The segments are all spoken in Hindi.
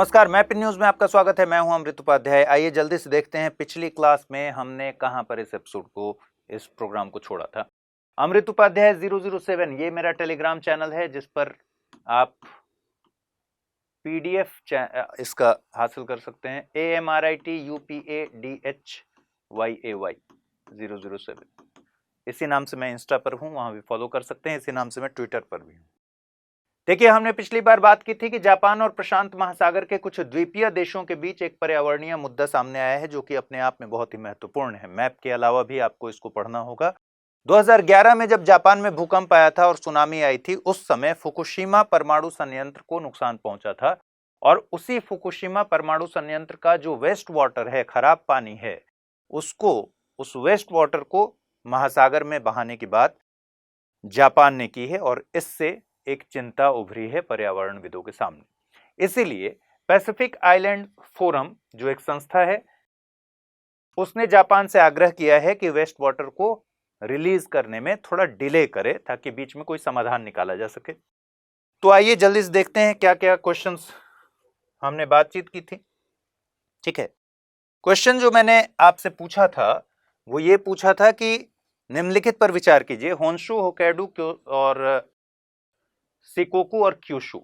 नमस्कार, मैं पिन न्यूज में आपका स्वागत है। मैं हूं अमृत उपाध्याय। आइए जल्दी से देखते हैं पिछली क्लास में हमने कहां पर इस एपिसोड को, इस प्रोग्राम को छोड़ा था। अमृत उपाध्याय 007 ये मेरा टेलीग्राम चैनल है जिस पर आप पीडीएफ इसका हासिल कर सकते हैं। AMRITUPADHYAY 007 इसी नाम से मैं इंस्टा पर हूं, वहां भी फॉलो कर सकते हैं। इसी नाम से मैं ट्विटर पर भी हूं। देखिए, हमने पिछली बार बात की थी कि जापान और प्रशांत महासागर के कुछ द्वीपीय देशों के बीच एक पर्यावरणीय मुद्दा सामने आया है जो कि अपने आप में बहुत ही महत्वपूर्ण है। मैप के अलावा भी आपको इसको पढ़ना होगा। 2011 में जब जापान में भूकंप आया था और सुनामी आई थी, उस समय फुकुशिमा परमाणु संयंत्र को नुकसान पहुंचा था और उसी फुकुशिमा परमाणु संयंत्र का जो वेस्ट वाटर है, खराब पानी है, उस वेस्ट वाटर को महासागर में बहाने की बात जापान ने की है और इससे एक चिंता उभरी है पर्यावरणविदों के सामने। इसीलिए पैसिफिक आइलैंड फोरम जो एक संस्था है, उसने जापान से आग्रह किया है कि वेस्ट वाटर को रिलीज करने में थोड़ा डिले करे ताकि बीच में कोई समाधान निकाला जा सके। तो आइए जल्दी से देखते हैं क्या क्या क्वेश्चंस हमने बातचीत की थी। ठीक है, क्वेश्चन जो मैंने आपसे पूछा था वो ये पूछा था कि निम्नलिखित पर विचार कीजिए। होन्शु, होक्काइडो और शिकोकू और क्यूशु,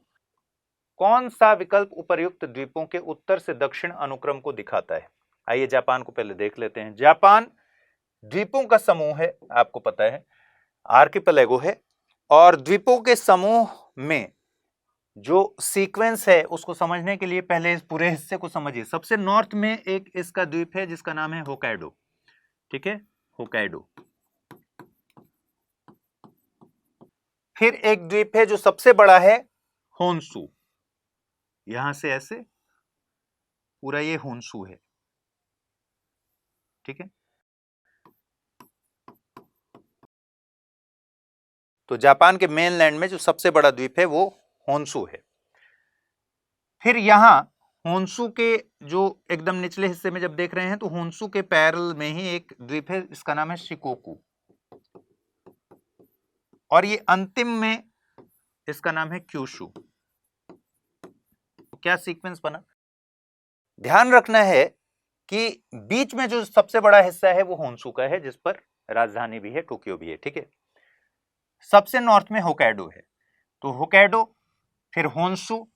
कौन सा विकल्प उपर्युक्त द्वीपों के उत्तर से दक्षिण अनुक्रम को दिखाता है? आइए जापान को पहले देख लेते हैं। जापान द्वीपों का समूह है, आपको पता है, आर्किपेलागो है, और द्वीपों के समूह में जो सीक्वेंस है उसको समझने के लिए पहले इस पूरे हिस्से को समझिए। सबसे नॉर्थ में एक इसका द्वीप है जिसका नाम है होक्काइडो। ठीक है, होक्काइडो। फिर एक द्वीप है जो सबसे बड़ा है, होन्शु। यहां से ऐसे पूरा ये होन्शु है। ठीक है, तो जापान के मेनलैंड में जो सबसे बड़ा द्वीप है वो होन्शु है। फिर यहां होन्शु के जो एकदम निचले हिस्से में जब देख रहे हैं तो होन्शु के पैरेलल में ही एक द्वीप है, इसका नाम है शिकोकू, और ये अंतिम में इसका नाम है क्यूशु। तो क्या सीक्वेंस बना? ध्यान रखना है कि बीच में जो सबसे बड़ा हिस्सा है वो होन्शु का है, जिस पर राजधानी भी है, टोक्यो भी है। ठीक है, सबसे नॉर्थ में होक्काइडो है, तो होक्काइडो फिर होन्शु।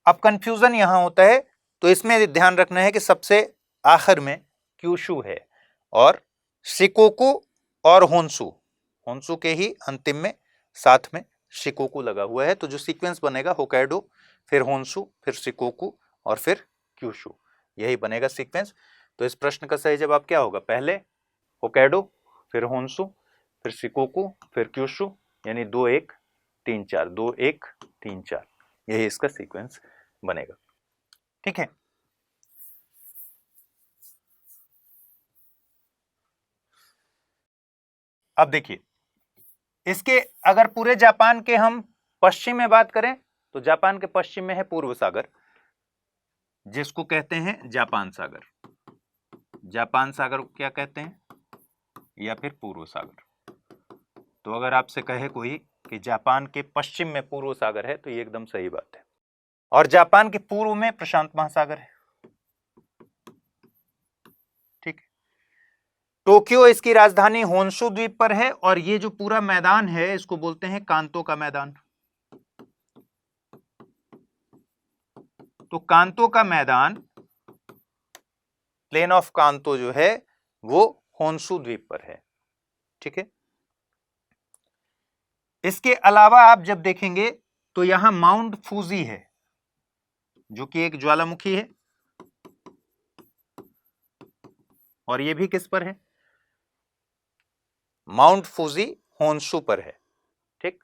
अब कंफ्यूजन यहां होता है, तो इसमें ध्यान रखना है कि सबसे आखिर में क्यूशु है और शिकोकू और होन्शु, होन्शु के ही अंतिम में साथ में शिकोकू लगा हुआ है। तो जो सीक्वेंस बनेगा होक्काइडो, फिर होन्शु, फिर शिकोकू और फिर क्यूशु, यही बनेगा सीक्वेंस। तो इस प्रश्न का सही जवाब क्या होगा? पहले होक्काइडो, फिर होन्शु, फिर शिकोकू, फिर क्यूशु, यानी 2 1 3 4, 2 1 3 4, यही इसका सीक्वेंस बनेगा। ठीक है, अब देखिए, इसके अगर पूरे जापान के हम पश्चिम में बात करें तो जापान के पश्चिम में है पूर्व सागर, जिसको कहते हैं जापान सागर। जापान सागर को क्या कहते हैं? या फिर पूर्व सागर। तो अगर आपसे कहे कोई कि जापान के पश्चिम में पूर्व सागर है तो ये एकदम सही बात है। और जापान के पूर्व में प्रशांत महासागर है। ठीक, टोक्यो इसकी राजधानी होन्शु द्वीप पर है और ये जो पूरा मैदान है इसको बोलते हैं कांतो का मैदान। तो कांतो का मैदान, प्लेन ऑफ कांतो जो है वो होन्शु द्वीप पर है। ठीक है, इसके अलावा आप जब देखेंगे तो यहां माउंट फूजी है जो कि एक ज्वालामुखी है, और ये भी किस पर है? माउंट फूजी होन्शु पर है। ठीक,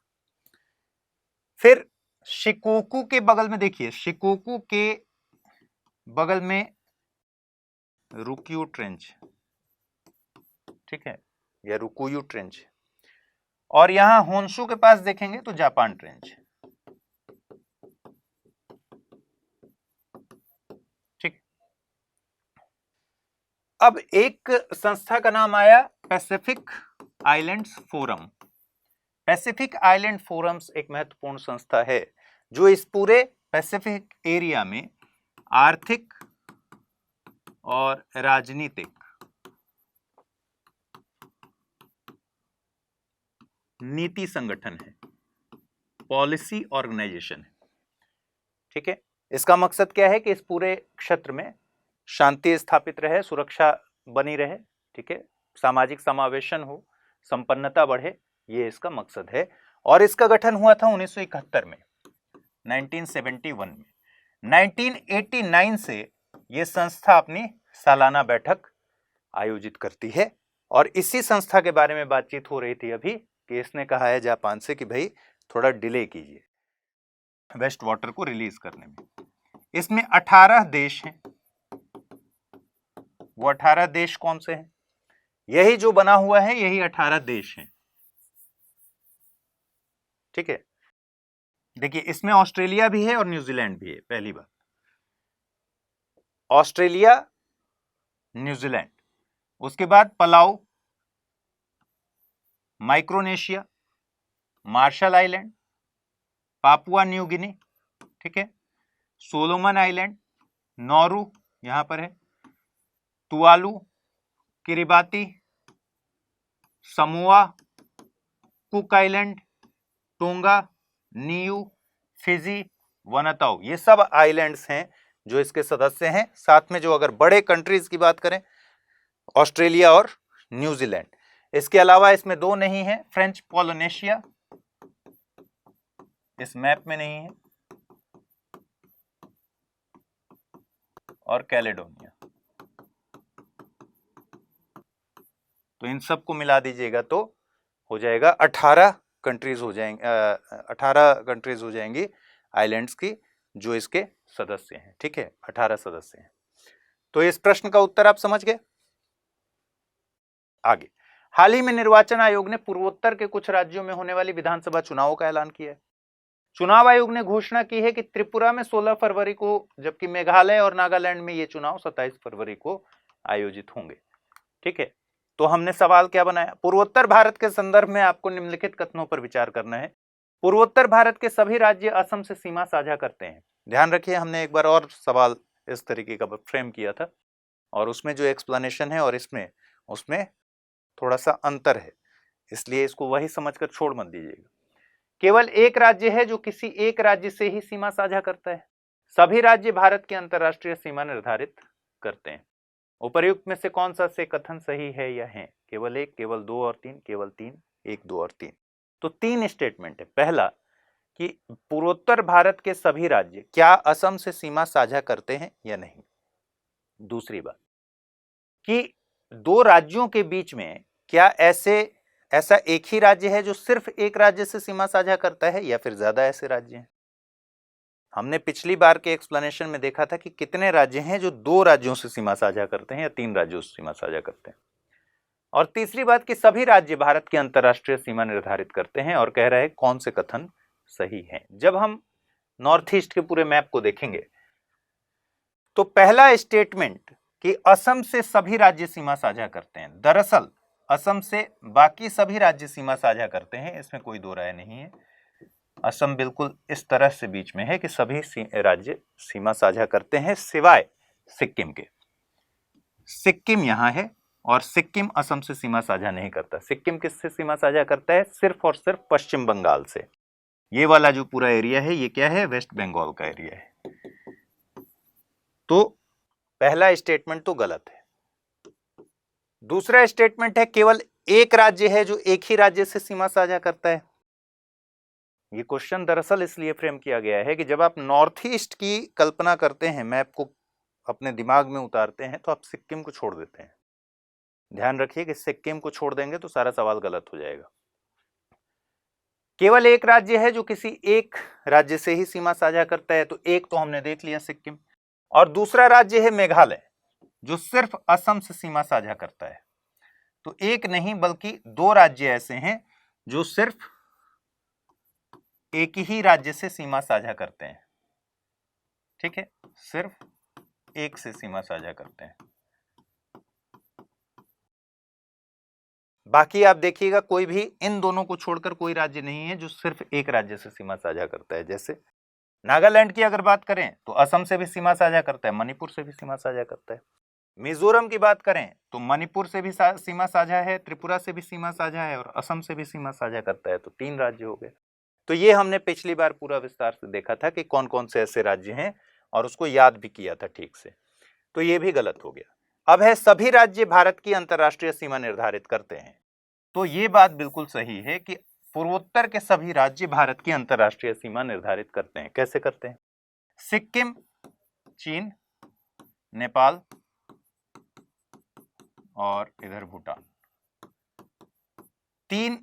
फिर शिकोकू के बगल में देखिए, शिकोकू के बगल में रुक्यू ट्रेंच, ठीक है, या रुकुयू ट्रेंच, और यहां होन्शु के पास देखेंगे तो जापान ट्रेंच। ठीक, अब एक संस्था का नाम आया Pacific islands forum. Pacific island forums एक महत्वपूर्ण संस्था है जो इस पूरे पैसिफिक एरिया में आर्थिक और राजनीतिक नीति संगठन है, पॉलिसी ऑर्गेनाइजेशन है। ठीक है, इसका मकसद क्या है कि इस पूरे क्षेत्र में शांति स्थापित रहे, सुरक्षा बनी रहे, ठीक है, सामाजिक समावेशन हो, संपन्नता बढ़े, ये इसका मकसद है। और इसका गठन हुआ था 1971 में, 1971 में। 1989 से ये संस्था अपनी सालाना बैठक आयोजित करती है। और इसी संस्था के बारे में बातचीत हो रही थी अभी कि इसने कहा है जापान से कि भाई थोड़ा डिले कीजिए वेस्ट वाटर को रिलीज करने में। इसमें 18 देश हैं। वो 18 देश कौन से हैं? यही जो बना हुआ है, यही 18 देश हैं। ठीक है, देखिए इसमें ऑस्ट्रेलिया भी है और न्यूजीलैंड भी है। पहली बात, ऑस्ट्रेलिया, न्यूजीलैंड, उसके बाद Palau, Micronesia, Marshall island, Papua New Guinea, ठीक है, सोलोमन आइलैंड, नौरू यहां पर है, Tuvalu, Kiribati, Samoa, Cook island, Tonga, Niue, Fiji, Vanuatu, ये सब आइलैंड्स हैं जो इसके सदस्य हैं। साथ में जो अगर बड़े कंट्रीज की बात करें, ऑस्ट्रेलिया और न्यूजीलैंड। इसके अलावा इसमें दो नहीं है, फ्रेंच पोलिनेशिया इस मैप में नहीं है, और कैलेडोनिया। तो इन सबको मिला दीजिएगा तो हो जाएगा 18 कंट्रीज हो जाएंगे, 18 कंट्रीज हो जाएंगी आइलैंड्स की जो इसके सदस्य हैं। ठीक है, 18 सदस्य हैं। तो इस प्रश्न का उत्तर आप समझ गए। आगे, हाल ही में निर्वाचन आयोग ने पूर्वोत्तर के कुछ राज्यों में होने वाली विधानसभा चुनावों का ऐलान किया है। चुनाव आयोग ने घोषणा की है कि त्रिपुरा में 16 फरवरी को, जबकि मेघालय और नागालैंड में ये चुनाव 27 फरवरी को आयोजित होंगे। ठीक है, तो हमने सवाल क्या बनाया? पूर्वोत्तर भारत के संदर्भ में आपको निम्नलिखित कथनों पर विचार करना है। पूर्वोत्तर भारत के सभी राज्य असम से सीमा साझा करते हैं। ध्यान रखिए, हमने एक बार और सवाल इस तरीके का फ्रेम किया था और उसमें जो एक्सप्लेनेशन है और उसमें थोड़ा सा अंतर है, इसलिए इसको वही समझकर छोड़ मत दीजिएगा। केवल एक राज्य है जो किसी एक राज्य से ही सीमा साझा करता है। सभी राज्य भारत की अंतरराष्ट्रीय सीमा निर्धारित करते हैं। उपर्युक्त में से कौन सा से कथन सही है या है? केवल एक, केवल दो और तीन, केवल तीन, एक, दो और तीन। तो तीन स्टेटमेंट है। पहला कि पूर्वोत्तर भारत के सभी राज्य क्या असम से सीमा साझा करते हैं या नहीं। दूसरी बात कि दो राज्यों के बीच में क्या ऐसा एक ही राज्य है जो सिर्फ एक राज्य से सीमा साझा करता है या फिर ज्यादा ऐसे राज्य हैं। हमने पिछली बार के एक्सप्लेनेशन में देखा था कि कितने राज्य हैं जो दो राज्यों से सीमा साझा करते हैं या तीन राज्यों से सीमा साझा करते हैं। और तीसरी बात कि सभी राज्य भारत की अंतरराष्ट्रीय सीमा निर्धारित करते हैं। और कह रहे हैं कौन से कथन सही हैं। जब हम नॉर्थ ईस्ट के पूरे मैप को देखेंगे तो पहला स्टेटमेंट कि असम से सभी राज्य सीमा साझा करते हैं, दरअसल असम से बाकी सभी राज्य सीमा साझा करते हैं, इसमें कोई दो राय नहीं है। असम बिल्कुल इस तरह से बीच में है कि सभी राज्य सीमा साझा करते हैं सिवाय सिक्किम के। सिक्किम यहां है और सिक्किम असम से सीमा साझा नहीं करता। सिक्किम किससे सीमा साझा करता है? सिर्फ और सिर्फ पश्चिम बंगाल से। ये वाला जो पूरा एरिया है ये क्या है? वेस्ट बंगाल का एरिया है। तो पहला स्टेटमेंट तो गलत है। दूसरा स्टेटमेंट है केवल एक राज्य है जो एक ही राज्य से सीमा साझा करता है। ये क्वेश्चन दरअसल इसलिए फ्रेम किया गया है कि जब आप नॉर्थ ईस्ट की कल्पना करते हैं, मैप को अपने दिमाग में उतारते हैं, तो आप सिक्किम को छोड़ देते हैं। ध्यान रखिए कि सिक्किम को छोड़ देंगे तो सारा सवाल गलत हो जाएगा। केवल एक राज्य है जो किसी एक राज्य से ही सीमा साझा करता है, तो एक तो हमने देख लिया सिक्किम, और दूसरा राज्य है मेघालय जो सिर्फ असम से सीमा साझा करता है। तो एक नहीं बल्कि दो राज्य ऐसे हैं जो सिर्फ एक ही राज्य से सीमा साझा करते हैं। ठीक है, सिर्फ एक से सीमा साझा करते हैं। बाकी आप देखिएगा कोई भी इन दोनों को छोड़कर कोई राज्य नहीं है जो सिर्फ एक राज्य से सीमा साझा करता है। जैसे नागालैंड की अगर बात करें तो असम से भी सीमा साझा करता है, मणिपुर से भी सीमा साझा करता है। मिजोरम की बात करें तो मणिपुर से भी सीमा साझा है, त्रिपुरा से भी सीमा साझा है और असम से भी सीमा साझा करता है। तो 3 राज्य हो गए। तो ये हमने पिछली बार पूरा विस्तार से देखा था कि कौन कौन से ऐसे राज्य हैं और उसको याद भी किया था ठीक से। तो ये भी गलत हो गया। अब है सभी राज्य भारत की अंतर्राष्ट्रीय सीमा निर्धारित करते हैं। तो ये बात बिल्कुल सही है कि पूर्वोत्तर के सभी राज्य भारत की अंतर्राष्ट्रीय सीमा निर्धारित करते हैं। कैसे करते हैं? सिक्किम, चीन, नेपाल और इधर भूटान, 3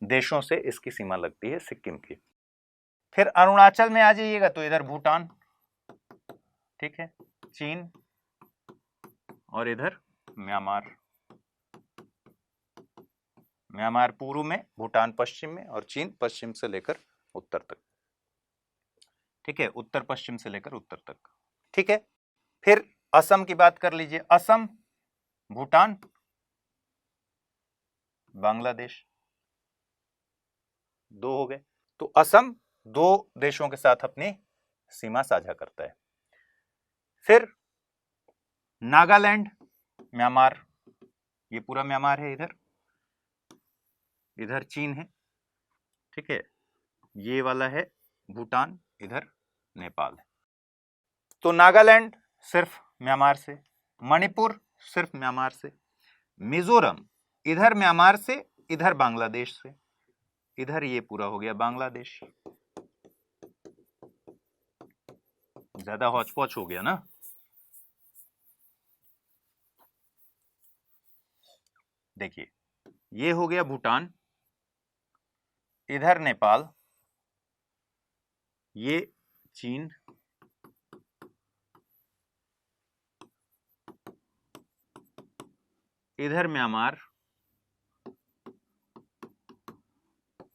देशों से इसकी सीमा लगती है सिक्किम की। फिर अरुणाचल में आ जाइएगा तो इधर भूटान, ठीक है, चीन और इधर म्यांमार। म्यांमार पूर्व में, भूटान पश्चिम में और चीन पश्चिम से लेकर उत्तर तक, ठीक है, उत्तर पश्चिम से लेकर उत्तर तक, ठीक है। फिर असम की बात कर लीजिए। असम, भूटान, बांग्लादेश, 2 हो गए। तो असम 2 देशों के साथ अपनी सीमा साझा करता है। फिर नागालैंड, म्यांमार, ये पूरा म्यांमार है, इधर चीन है, ठीक है, ये वाला है भूटान, इधर नेपाल है। तो नागालैंड सिर्फ म्यांमार से, मणिपुर सिर्फ म्यांमार से, मिजोरम इधर म्यांमार से, इधर बांग्लादेश से, इधर ये पूरा हो गया बांग्लादेश। ज्यादा हौच पौच हो गया ना। देखिए, ये हो गया भूटान, इधर नेपाल, ये चीन, इधर म्यांमार,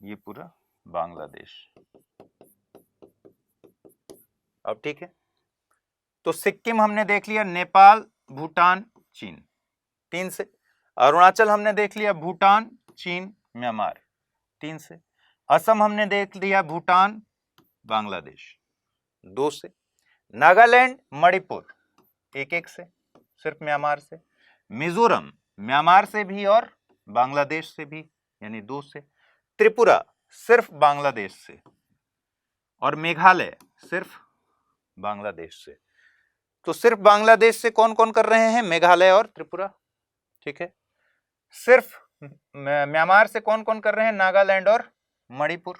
ये पूरा बांग्लादेश। अब ठीक है, तो सिक्किम हमने देख लिया, नेपाल, भूटान, चीन, 3 से। अरुणाचल हमने देख लिया, भूटान, चीन, म्यांमार, 3 से। असम हमने देख लिया, भूटान, बांग्लादेश, 2 से। नागालैंड, मणिपुर 1-1 से, सिर्फ म्यांमार से। मिजोरम म्यांमार से भी और बांग्लादेश से भी, यानी 2 से। त्रिपुरा सिर्फ बांग्लादेश से और मेघालय सिर्फ बांग्लादेश से। तो सिर्फ बांग्लादेश से कौन कौन कर रहे हैं? मेघालय और त्रिपुरा, ठीक है। सिर्फ म्यांमार से कौन कौन कर रहे हैं? नागालैंड और मणिपुर।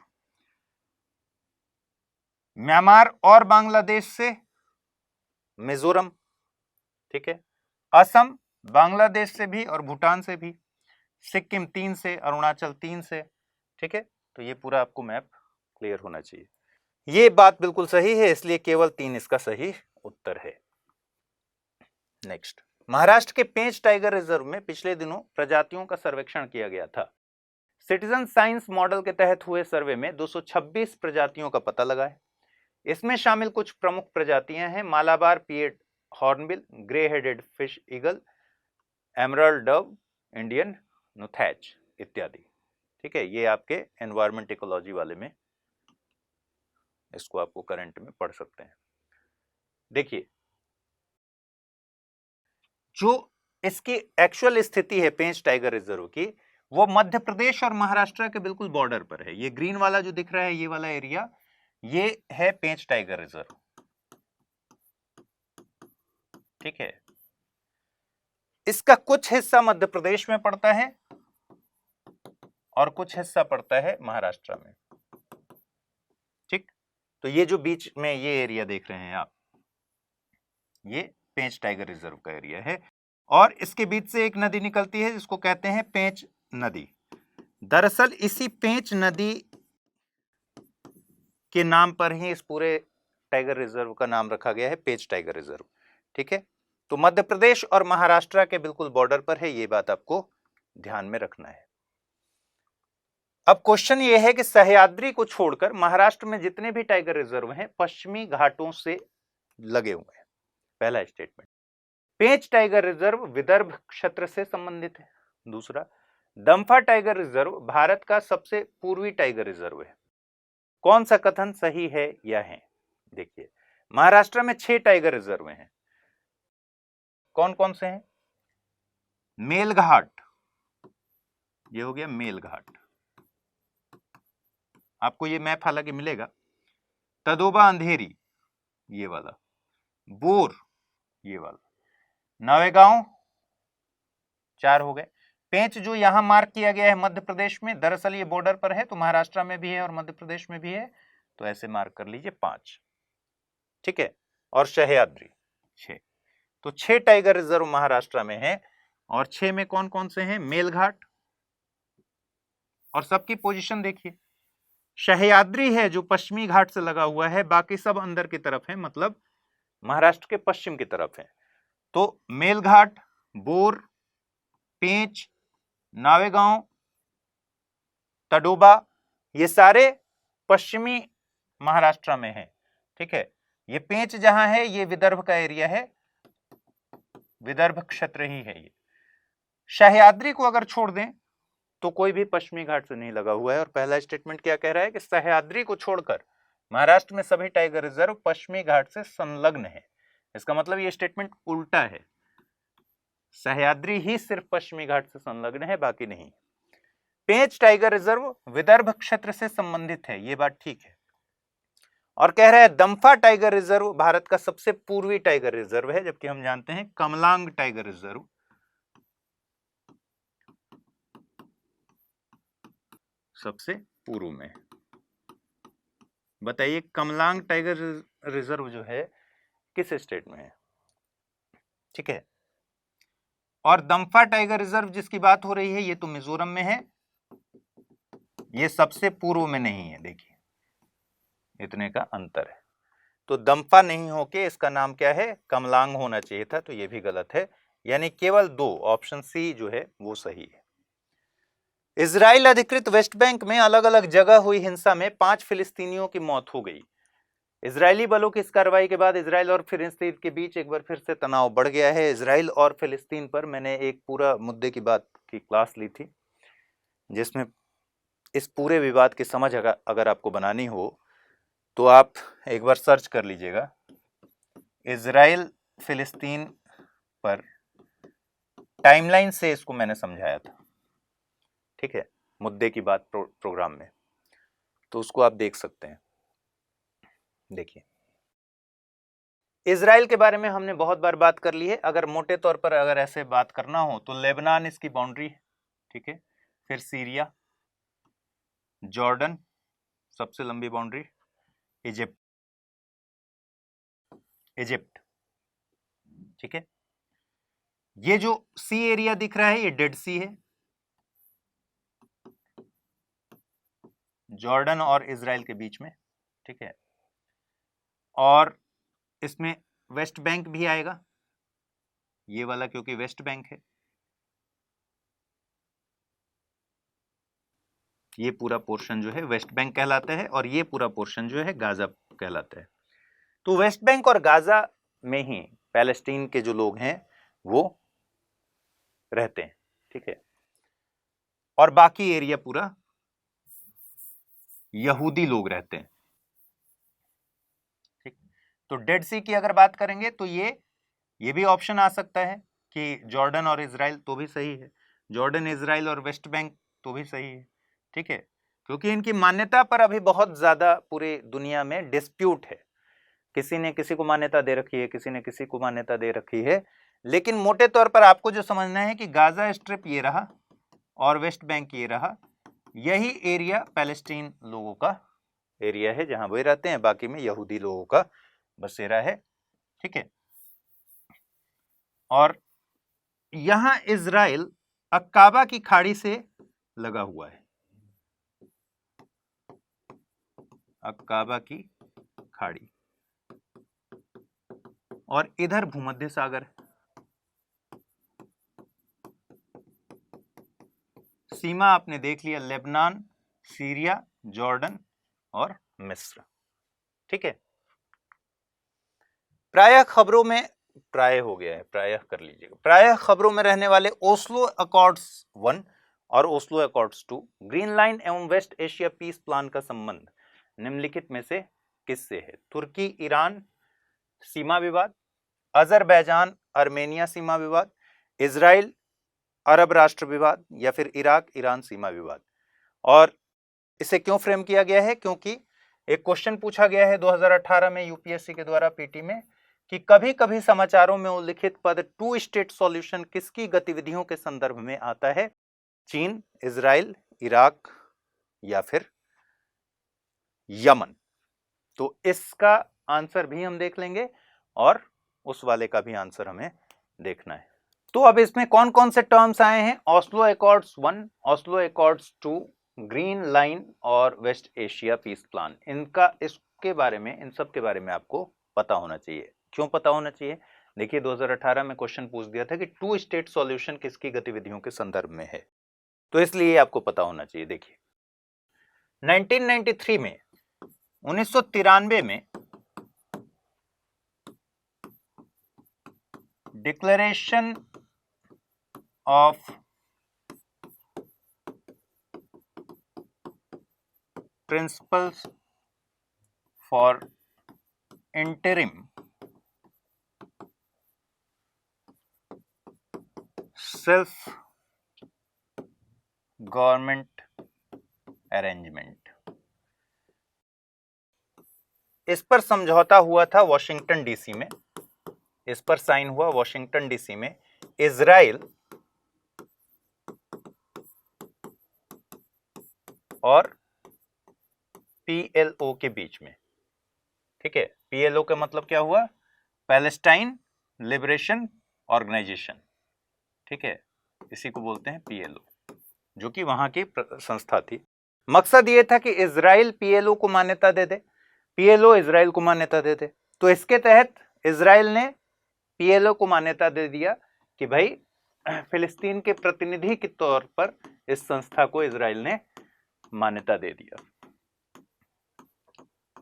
म्यांमार और बांग्लादेश से मिजोरम, ठीक है। असम बांग्लादेश से भी और भूटान से भी। सिक्किम 3 से, अरुणाचल 3 से, ठीक है। तो ये पूरा आपको मैप क्लियर होना चाहिए। ये बात बिल्कुल सही है, इसलिए केवल 3 इसका सही उत्तर है। नेक्स्ट, महाराष्ट्र के पेंच टाइगर रिजर्व में पिछले दिनों प्रजातियों का सर्वेक्षण किया गया था। सिटीजन साइंस मॉडल के तहत हुए सर्वे में 226 प्रजातियों का पता लगा है। इसमें शामिल कुछ प्रमुख प्रजातियां हैं: Malabar pied hornbill, grey headed fish eagle, emerald dove, Indian nuthatch इत्यादि, ठीक है। ये आपके एनवायरमेंट इकोलॉजी वाले में इसको आपको करंट में पढ़ सकते हैं। देखिए, जो इसकी एक्चुअल स्थिति है पेंच टाइगर रिजर्व की, वो मध्य प्रदेश और महाराष्ट्र के बिल्कुल बॉर्डर पर है। ये ग्रीन वाला जो दिख रहा है, ये वाला एरिया, ये है पेंच टाइगर रिजर्व, ठीक है। इसका कुछ हिस्सा मध्य प्रदेश में पड़ता है और कुछ हिस्सा पड़ता है महाराष्ट्र में, ठीक। तो ये जो बीच में ये एरिया देख रहे हैं आप, ये पेंच टाइगर रिजर्व का एरिया है और इसके बीच से एक नदी निकलती है जिसको कहते हैं पेंच नदी। दरअसल इसी पेंच नदी के नाम पर ही इस पूरे टाइगर रिजर्व का नाम रखा गया है, पेंच टाइगर रिजर्व, ठीक है। तो मध्य प्रदेश और महाराष्ट्र के बिल्कुल बॉर्डर पर है, ये बात आपको ध्यान में रखना है। अब क्वेश्चन ये है कि सह्याद्री को छोड़कर महाराष्ट्र में जितने भी टाइगर रिजर्व हैं पश्चिमी घाटों से लगे हुए हैं। पहला स्टेटमेंट। पेंच टाइगर रिजर्व विदर्भ क्षेत्र से संबंधित है। दूसरा, दंफा टाइगर रिजर्व भारत का सबसे पूर्वी टाइगर रिजर्व है। कौन सा कथन सही है या है? देखिए, महाराष्ट्र में 6 टाइगर रिजर्व हैं। कौन कौन से हैं? मेलघाट, ये हो गया मेलघाट, आपको ये मैप हालांकि मिलेगा। तदोबा अंधेरी, ये वाला। बोर, ये वाला। नवेगांव, 4 हो गए। पेंच जो यहां मार्क किया गया है मध्य प्रदेश में, दरअसल ये बॉर्डर पर है, तो महाराष्ट्र में भी है और मध्य प्रदेश में भी है, तो ऐसे मार्क कर लीजिए 5, ठीक है। और सह्याद्री 6, तो 6 टाइगर रिजर्व महाराष्ट्र में है। और 6 में कौन कौन से हैं? मेलघाट, और सबकी पोजीशन देखिए, सह्याद्री है जो पश्चिमी घाट से लगा हुआ है, बाकी सब अंदर की तरफ है, मतलब महाराष्ट्र के पश्चिम की तरफ है। तो मेलघाट, बोर, पेंच, नावेगांव, तडोबा, ये सारे पश्चिमी महाराष्ट्र में है, ठीक है। ये पेंच जहां है ये विदर्भ का एरिया है, विदर्भ क्षेत्र ही है ये। सह्याद्री को अगर छोड़ दें तो कोई भी पश्चिमी घाट से नहीं लगा हुआ है। और पहला स्टेटमेंट क्या कह रहा है कि सह्याद्री को छोड़कर महाराष्ट्र में सभी टाइगर रिजर्व पश्चिमी घाट से संलग्न है। इसका मतलब ये स्टेटमेंट उल्टा है, सह्याद्री ही सिर्फ पश्चिमी घाट से संलग्न है, बाकी नहीं। पेंच टाइगर रिजर्व विदर्भ क्षेत्र से संबंधित है, ये बात ठीक है। और कह रहा है दम्फा टाइगर रिजर्व भारत का सबसे पूर्वी टाइगर रिजर्व है, जबकि हम जानते हैं कमलांग टाइगर रिजर्व सबसे पूर्व में। बताइए कमलांग टाइगर रिजर्व जो है किस स्टेट में है, ठीक है। और दम्फा टाइगर रिजर्व जिसकी बात हो रही है ये तो मिजोरम में है, ये सबसे पूर्व में नहीं है, देखिए इतने का अंतर है। तो दम्फा नहीं होके इसका नाम क्या है? कमलांग होना चाहिए था, तो ये भी गलत है, यानी केवल 2, ऑप्शन सी जो है वो सही है। इजराइल अधिकृत वेस्ट बैंक में अलग अलग जगह हुई हिंसा में 5 फिलिस्तीनियों की मौत हो गई। इजरायली बलों की इस कार्रवाई के बाद इजराइल और फिलिस्तीन के बीच एक बार फिर से तनाव बढ़ गया है। इजराइल और फिलिस्तीन पर मैंने एक पूरा मुद्दे की बात की क्लास ली थी, जिसमें इस पूरे विवाद की समझ अगर आपको बनानी हो तो आप एक बार सर्च कर लीजिएगा, इजराइल फिलिस्तीन पर टाइमलाइन से इसको मैंने समझाया था, ठीक है, मुद्दे की बात प्रोग्राम में, तो उसको आप देख सकते हैं। देखिए इजराइल के बारे में हमने बहुत बार बात कर ली है। अगर मोटे तौर पर अगर ऐसे बात करना हो तो लेबनान इसकी बाउंड्री है, ठीक है, फिर सीरिया, जॉर्डन सबसे लंबी बाउंड्री, इजिप्ट, ठीक है। ये जो सी एरिया दिख रहा है ये डेड सी है, जॉर्डन और इजराइल के बीच में, ठीक है। और इसमें वेस्ट बैंक भी आएगा, ये वाला क्योंकि वेस्ट बैंक है, ये पूरा पोर्शन जो है वेस्ट बैंक कहलाता है, और ये पूरा पोर्शन जो है गाजा कहलाता है। तो वेस्ट बैंक और गाजा में ही पैलेस्टीन के जो लोग हैं वो रहते हैं, ठीक है, और बाकी एरिया पूरा यहूदी लोग रहते हैं, ठीक। तो डेड सी की अगर बात करेंगे तो ये भी ऑप्शन आ सकता है कि जॉर्डन और इजराइल, तो भी सही है, जॉर्डन, इजराइल और वेस्ट बैंक तो भी सही है, ठीक है, क्योंकि इनकी मान्यता पर अभी बहुत ज्यादा पूरी दुनिया में डिस्प्यूट है। किसी ने किसी को मान्यता दे रखी है, किसी ने किसी को मान्यता दे रखी है, लेकिन मोटे तौर पर आपको जो समझना है कि गाजा स्ट्रिप ये रहा और वेस्ट बैंक ये रहा, यही एरिया पैलेस्टीन लोगों का एरिया है जहां वे रहते हैं, बाकी में यहूदी लोगों का बसेरा है, ठीक है। और यहां इजराइल अक्काबा की खाड़ी से लगा हुआ है, अक्काबा की खाड़ी, और इधर भूमध्य सागर है। सीमा आपने देख लिया, लेबनान, सीरिया, जॉर्डन और मिस्र, ठीक है। प्रायः खबरों में, प्रायः हो गया है, प्रायः कर लीजिएगा, प्रायः खबरों में रहने वाले ओस्लो अकॉर्ड्स 1 और ओस्लो अकॉर्ड्स 2, ग्रीन लाइन एवं वेस्ट एशिया पीस प्लान का संबंध निम्नलिखित में से किससे है? तुर्की ईरान सीमा विवाद, अजरबैजान अर्मेनिया सीमा विवाद, इजराइल अरब राष्ट्र विवाद, या फिर इराक ईरान सीमा विवाद। और इसे क्यों फ्रेम किया गया है? क्योंकि एक क्वेश्चन पूछा गया है 2018 में यूपीएससी के द्वारा पीटी में कि कभी कभी समाचारों में उल्लिखित पद टू स्टेट सॉल्यूशन किसकी गतिविधियों के संदर्भ में आता है? चीन, इजराइल, इराक या फिर यमन। तो इसका आंसर भी हम देख लेंगे और उस वाले का भी आंसर हमें देखना है। तो अब इसमें कौन कौन से टर्म्स आए हैं? Oslo Accords 1, Oslo Accords 2, green line और वेस्ट एशिया पीस प्लान। इसके बारे में, इन सब के बारे में आपको पता होना चाहिए। क्यों पता होना चाहिए? देखिए 2018 में क्वेश्चन पूछ दिया था कि टू स्टेट सॉल्यूशन किसकी गतिविधियों के संदर्भ में है, तो इसलिए आपको पता होना चाहिए। देखिए 1993 में, 1993 में declaration of principles for interim self government arrangement, इस पर समझौता हुआ था वॉशिंगटन डीसी में। इस पर साइन हुआ वॉशिंगटन डीसी में इजराइल और पीएलओ के बीच में। ठीक है, पीएलओ का मतलब क्या हुआ? Palestine liberation organisation. ठीक है, इसी को बोलते हैं पीएलओ, जो कि वहां की संस्था थी। मकसद ये था कि इजराइल पीएलओ को मान्यता दे दे, पीएलओ इजराइल को मान्यता दे दे। तो इसके तहत इजराइल ने पीएलओ को मान्यता दे दिया कि भाई फिलिस्तीन के प्रतिनिधि के तौर पर इस संस्था को इजराइल ने मान्यता दे दिया।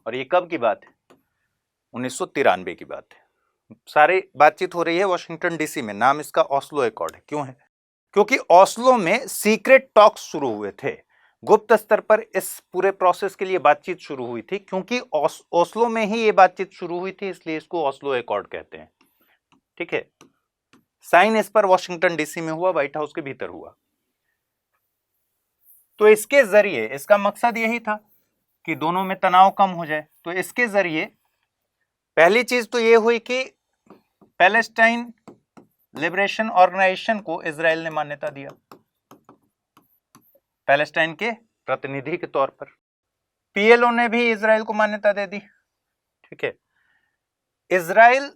और ये कब की बात है? 1993 की बात है। सारी बातचीत हो रही है वॉशिंगटन डीसी में। नाम इसका ऑस्लो एकॉर्ड है। क्यों है? क्योंकि ऑस्लो में सीक्रेट टॉक्स शुरू हुए थे, गुप्त स्तर पर इस पूरे प्रोसेस के लिए बातचीत शुरू हुई थी। क्योंकि ओस्लो में ही ये बातचीत शुरू हुई थी, इसलिए इसको ऑस्लो एकॉर्ड कहते हैं। ठीक है, साइन इस पर वॉशिंगटन डीसी में हुआ, व्हाइट हाउस के भीतर हुआ। तो इसके जरिए, इसका मकसद यही था कि दोनों में तनाव कम हो जाए। तो इसके जरिए पहली चीज तो ये हुई कि पैलेस्टाइन लिबरेशन ऑर्गेनाइजेशन को इजराइल ने मान्यता दिया, पैलेस्टाइन के प्रतिनिधि के तौर पर। पीएलओ ने भी इजराइल को मान्यता दे दी। ठीक है, इजराइल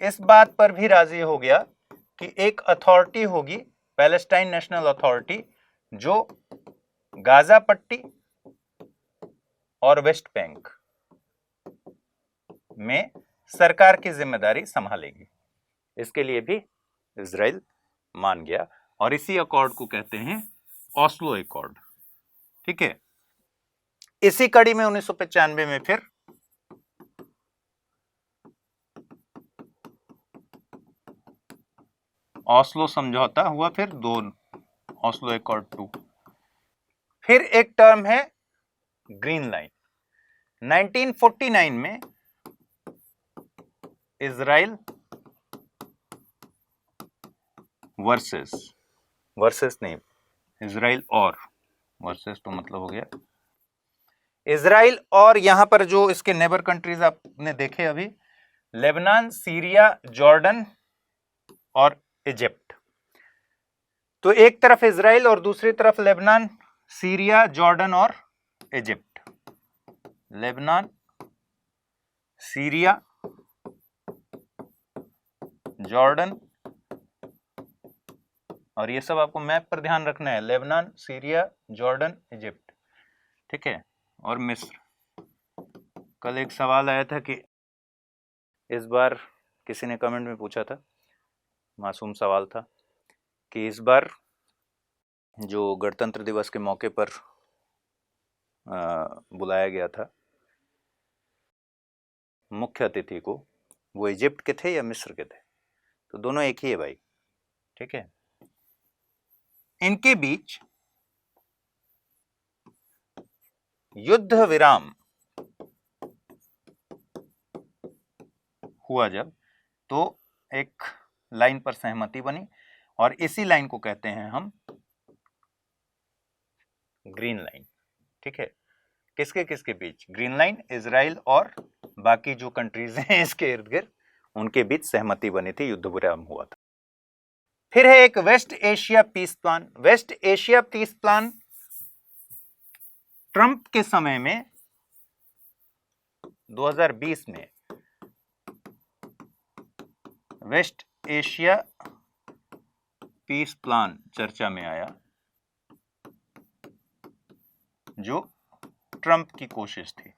इस बात पर भी राजी हो गया कि एक अथॉरिटी होगी, पैलेस्टाइन नेशनल अथॉरिटी, जो गाजा पट्टी और वेस्ट बैंक में सरकार की जिम्मेदारी संभालेगी। इसके लिए भी इजराइल मान गया और इसी अकॉर्ड को कहते हैं ऑस्लो अकॉर्ड। ठीक है, इसी कड़ी में 1995 में फिर ऑस्लो समझौता हुआ, फिर दो ऑस्लो अकॉर्ड 2। फिर एक टर्म है ग्रीन लाइन। 1949 में इजराइल वर्सेस नहीं, इजराइल और वर्सेस तो मतलब हो गया इजराइल और, यहां पर जो इसके नेबर कंट्रीज आपने देखे अभी, लेबनान, सीरिया, जॉर्डन और इजिप्ट। तो एक तरफ इजराइल और दूसरी तरफ लेबनान, सीरिया, जॉर्डन और इजिप्ट। लेबनान, सीरिया, जॉर्डन, और ये सब आपको मैप पर ध्यान रखना है। Lebanon, Syria, Jordan, Egypt. ठीक है, और मिस्र। कल एक सवाल आया था कि इस बार, किसी ने कमेंट में पूछा था, मासूम सवाल था, कि इस बार जो गणतंत्र दिवस के मौके पर बुलाया गया था मुख्य अतिथि को, वो इजिप्ट के थे या मिस्र के थे? तो दोनों एक ही है भाई। ठीक है, इनके बीच युद्ध विराम हुआ जब, तो एक लाइन पर सहमति बनी और इसी लाइन को कहते हैं हम ग्रीन लाइन। ठीक है, किसके किसके बीच? ग्रीन लाइन इजराइल और बाकी जो कंट्रीज हैं इसके इर्द गिर्द, उनके बीच सहमति बनी थी, युद्ध विराम हुआ था। फिर है एक west Asia peace plan. West Asia peace plan Trump के समय में 2020 में वेस्ट एशिया पीस प्लान चर्चा में आया, जो ट्रंप की कोशिश थी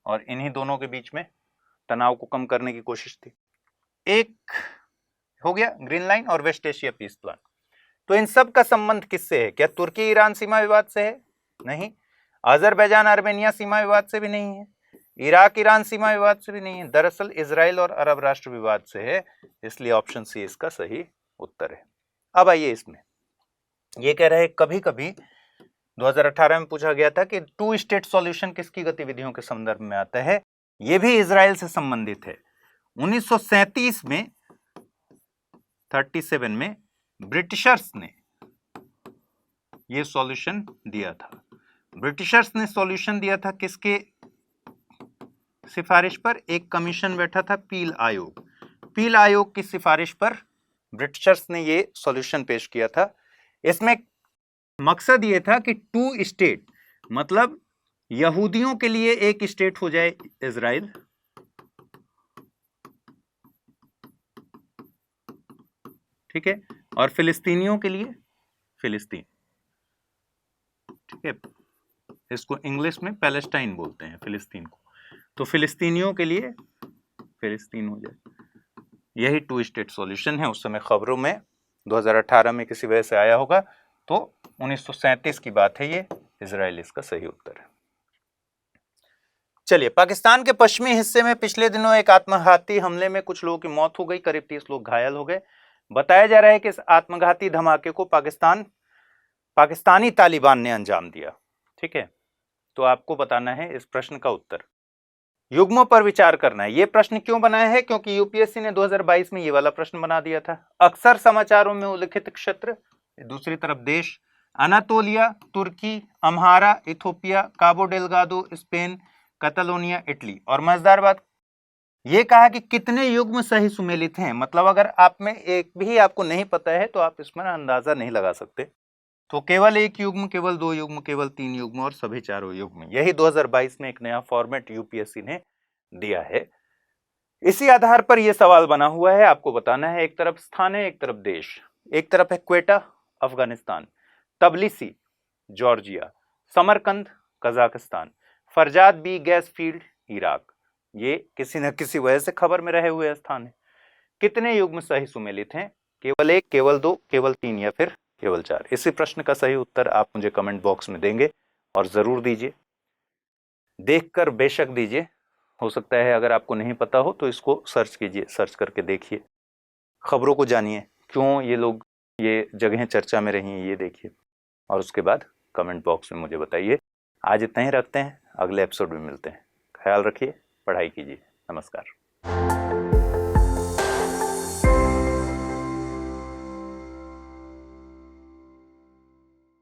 और इन्हीं दोनों के बीच में तनाव को कम करने की कोशिश थी। एक हो गया ग्रीन लाइन और वेस्ट एशिया पीस प्लान। तो इन सब का संबंध किससे है? क्या तुर्की ईरान सीमा विवाद से है? नहीं। अजरबैजान आर्मेनिया सीमा विवाद से भी नहीं है। इराक ईरान सीमा विवाद से भी नहीं है। दरअसल इजराइल और अरब राष्ट्र विवाद से है, इसलिए ऑप्शन सी इसका सही उत्तर है। अब आइए इसमें, ये कह रहे हैं कभी कभी 2018 में पूछा गया था कि टू स्टेट सॉल्यूशन किसकी गतिविधियों के संदर्भ में आता है? यह भी इजराइल से संबंधित है। 1937 में 37 में ब्रिटिशर्स ने यह सॉल्यूशन दिया था। ब्रिटिशर्स ने सॉल्यूशन दिया था किसके सिफारिश पर? एक कमीशन बैठा था, पील आयोग। पील आयोग की सिफारिश पर ब्रिटिशर्स ने यह सॉल्यूशन पेश किया था। इसमें मकसद यह था कि टू स्टेट मतलब यहूदियों के लिए एक स्टेट हो जाए इजराइल, ठीक है, और फिलिस्तीनियों के लिए फिलिस्तीन, ठीक है, इसको इंग्लिश में पैलेस्टाइन बोलते हैं फिलिस्तीन को, तो फिलिस्तीनियों के लिए फिलिस्तीन हो जाए। यही टू स्टेट सॉल्यूशन है। उस समय खबरों में 2018 में किसी वजह से आया होगा, तो 1937 की बात है ये। इजराइल इसका सही उत्तर है। चलिए, पाकिस्तान के पश्चिमी हिस्से में पिछले दिनों एक आत्मघाती हमले में कुछ लोगों की मौत हो गई, करीब 30 लोग घायल हो गए। बताया जा रहा है कि इस आत्मघाती धमाके को पाकिस्तानी तालिबान ने अंजाम दिया। ठीक है, तो आपको बताना है इस प्रश्न का उत्तर। युग्मों पर विचार करना है। यह प्रश्न क्यों बनाया है? क्योंकि यूपीएससी ने 2022 में ये वाला प्रश्न बना दिया था। अक्सर समाचारों में उल्लिखित क्षेत्र, दूसरी तरफ देश, अनातोलिया, तुर्की, अम्हारा, इथोपिया, काबो डेलगाडो, स्पेन, कैटालोनिया, इटली। और मजेदार बात ये कहा कि कितने युग्म सही सुमेलित हैं। मतलब अगर आप में एक भी आपको नहीं पता है तो आप इसमें अंदाजा नहीं लगा सकते। तो केवल एक युग्म, केवल दो युग्म, केवल तीन युग्म और सभी चारों युग्म, यही 2022 में एक नया फॉर्मेट यूपीएससी ने दिया है। इसी आधार पर यह सवाल बना हुआ है, आपको बताना है। एक तरफ स्थान है, एक तरफ देश। एक तरफ है Quetta Afghanistan, Tbilisi Georgia, Samarkand Kazakhstan, Farzad B gas field Iraq. ये किसी न किसी वजह से खबर में रहे हुए स्थान है। कितने युग्म सही सुमेलित हैं? केवल एक, केवल दो, केवल तीन या फिर केवल चार? इसी प्रश्न का सही उत्तर आप मुझे कमेंट बॉक्स में देंगे और जरूर दीजिए। देखकर बेशक दीजिए, हो सकता है अगर आपको नहीं पता हो तो इसको सर्च कीजिए, सर्च करके देखिए, खबरों को जानिए, क्यों ये लोग ये जगहें चर्चा में रही हैं ये देखिए, और उसके बाद कमेंट बॉक्स में मुझे बताइए। आज इतना ही रखते हैं, अगले एपिसोड में मिलते हैं। ख्याल रखिए, पढ़ाई कीजिए। नमस्कार।